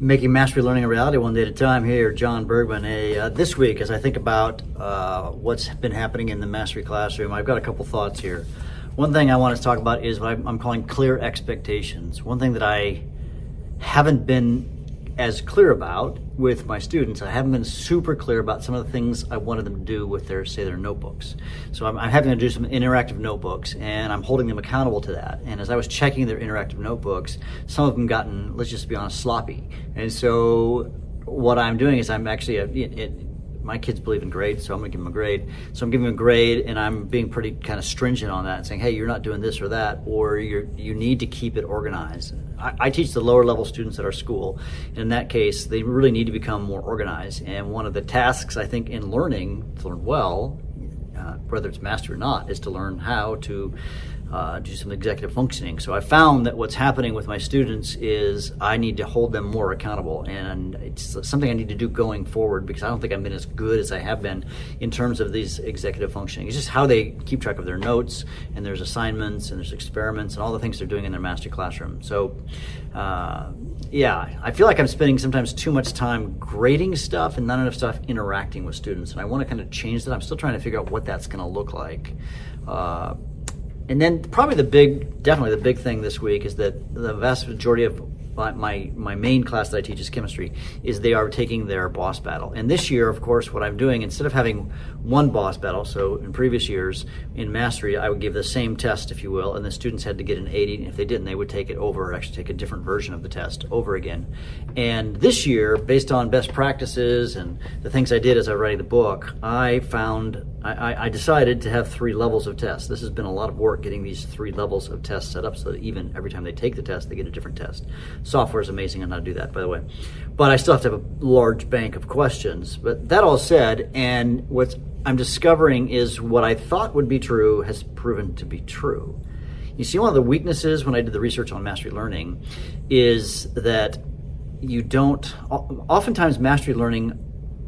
Making mastery learning a reality one day at a time. Here, John Bergman. This week, as I think about what's been happening in the mastery classroom, I've got a couple thoughts here. One thing I want to talk about is what I'm calling clear expectations. One thing that I haven't been as clear about with my students, I haven't been super clear about some of the things I wanted them to do with their notebooks. So I'm having to do some interactive notebooks, and I'm holding them accountable to that. And as I was checking their interactive notebooks, some of them gotten, let's just be honest, sloppy. And so what I'm doing is I'm actually, my kids believe in grades, so I'm gonna give them a grade. So I'm giving them a grade, and I'm being pretty kind of stringent on that and saying, hey, you're not doing this or that, or you need to keep it organized. I teach the lower level students at our school. In that case, they really need to become more organized. And one of the tasks, I think, in learning, to learn well, whether it's mastery or not, is to learn how to do some executive functioning. So I found that what's happening with my students is I need to hold them more accountable, and it's something I need to do going forward, because I don't think I've been as good as I have been in terms of these executive functioning. It's just how they keep track of their notes, and there's assignments, and there's experiments, and all the things they're doing in their mastery classroom. So I feel like I'm spending sometimes too much time grading stuff and not enough stuff interacting with students, and I want to kind of change that. I'm still trying to figure out what that's going to look like. And then probably definitely the big thing this week is that the vast majority of my main class that I teach is chemistry, is they are taking their boss battle. And this year, of course, what I'm doing, instead of having one boss battle, so in previous years in mastery, I would give the same test, if you will, and the students had to get an 80, and if they didn't, they would take it over, or actually take a different version of the test over again. And this year, based on best practices and the things I did as I was writing the book, I decided to have 3 levels of tests. This has been a lot of work getting these 3 levels of tests set up so that even every time they take the test, they get a different test. Software is amazing on how to do that, by the way. But I still have to have a large bank of questions. But that all said, and what I'm discovering is what I thought would be true has proven to be true. You see, one of the weaknesses when I did the research on mastery learning is that oftentimes mastery learning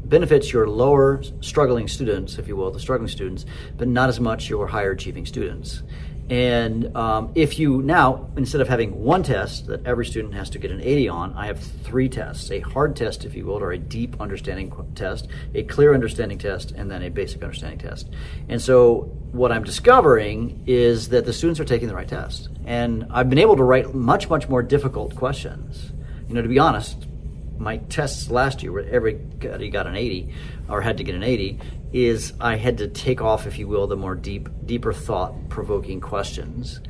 benefits your lower struggling students, if you will, the struggling students, but not as much your higher achieving students. And if you now, instead of having one test that every student has to get an 80 on, I have 3 tests: a hard test, if you will, or a deep understanding test, a clear understanding test, and then a basic understanding test. And so what I'm discovering is that the students are taking the right test. And I've been able to write much, much more difficult questions. To be honest, my tests last year, where everybody got an 80 or had to get an 80, is I had to take off, if you will, the more deeper thought-provoking questions.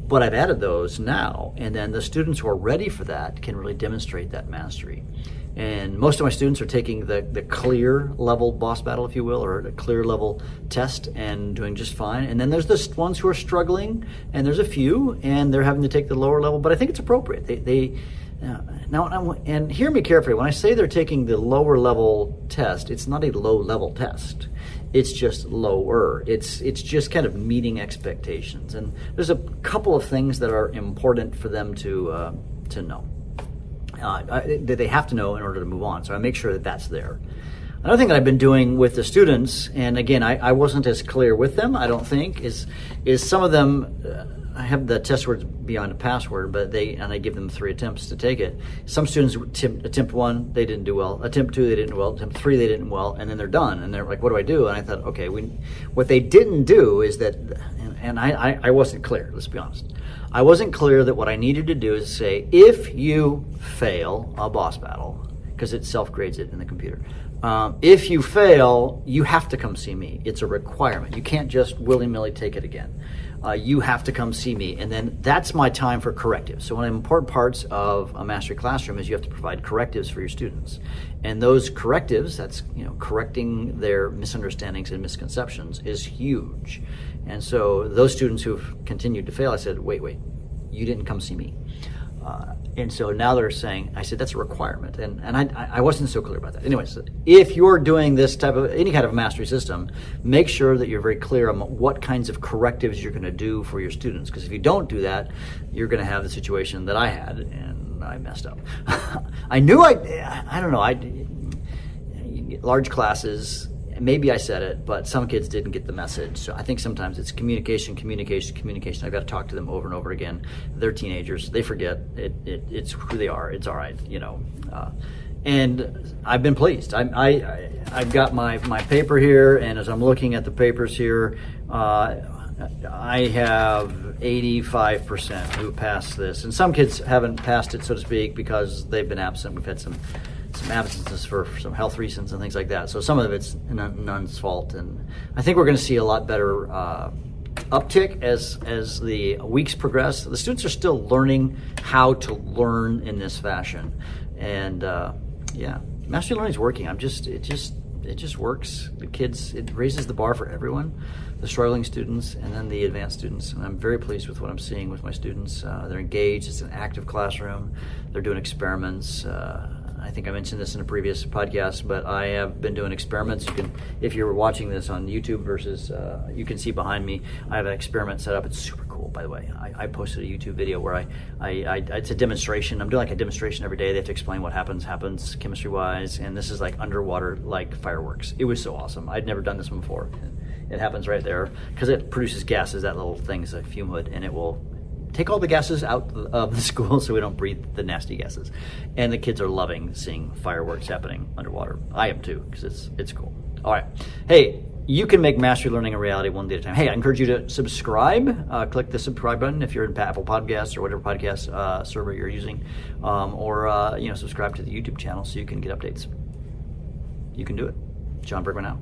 But I've added those now, and then the students who are ready for that can really demonstrate that mastery. And most of my students are taking the clear level boss battle, if you will, or a clear level test, and doing just fine. And then there's the ones who are struggling, and there's a few, and they're having to take the lower level, but I think it's appropriate. Now, and hear me carefully, when I say they're taking the lower level test, it's not a low level test. It's just lower. It's just kind of meeting expectations. And there's a couple of things that are important for them to know, that they have to know in order to move on. So I make sure that that's there. Another thing that I've been doing with the students, and again, I wasn't as clear with them, I don't think, is some of them, I have the test words beyond a password, but I give them 3 attempts to take it. Some students attempt 1, they didn't do well. Attempt 2, they didn't do well. Attempt 3, they didn't well, and then they're done. And they're like, what do I do? And I thought, okay, what they didn't do is that, and I wasn't clear, let's be honest. I wasn't clear that what I needed to do is say, if you fail a boss battle, because it self-grades it in the computer, if you fail, you have to come see me. It's a requirement. You can't just willy-nilly take it again. You have to come see me, and then that's my time for correctives. So one of the important parts of a mastery classroom is you have to provide correctives for your students. And those correctives, that's correcting their misunderstandings and misconceptions, is huge. And so those students who've continued to fail, I said, wait, you didn't come see me. And so now they're saying, I said, that's a requirement. And I wasn't so clear about that. Anyways, if you're doing this type of, any kind of mastery system, make sure that you're very clear on what kinds of correctives you're going to do for your students. Because if you don't do that, you're going to have the situation that I had, and I messed up. I knew I don't know, large classes, maybe I said it, but some kids didn't get the message. So I think sometimes it's communication. I've got to talk to them over and over again. They're teenagers. They forget. It's who they are. It's all right, and I've been pleased. I've got my paper here, and as I'm looking at the papers here, I have 85% who passed this. And some kids haven't passed it, so to speak, because they've been absent. We've had some absences for some health reasons and things like that. So some of it's none's fault. And I think we're going to see a lot better uptick as the weeks progress. The students are still learning how to learn in this fashion. And mastery learning is working. It just works. The kids, it raises the bar for everyone, the struggling students and then the advanced students. And I'm very pleased with what I'm seeing with my students. They're engaged. It's an active classroom. They're doing experiments. I think I mentioned this in a previous podcast, but I have been doing experiments. You can, if you're watching this on YouTube versus, you can see behind me, I have an experiment set up. It's super cool, by the way. I posted a YouTube video where it's a demonstration. I'm doing like a demonstration every day. They have to explain what happens chemistry-wise, and this is like underwater, like fireworks. It was so awesome. I'd never done this one before. It happens right there because it produces gases. That little thing is a fume hood, and it will take all the gases out of the school so we don't breathe the nasty gases. And the kids are loving seeing fireworks happening underwater. I am too, because it's cool. All right. Hey, you can make mastery learning a reality one day at a time. Hey, I encourage you to subscribe. Click the subscribe button if you're in Apple Podcasts or whatever podcast server you're using, or subscribe to the YouTube channel so you can get updates. You can do it. John Bergman out.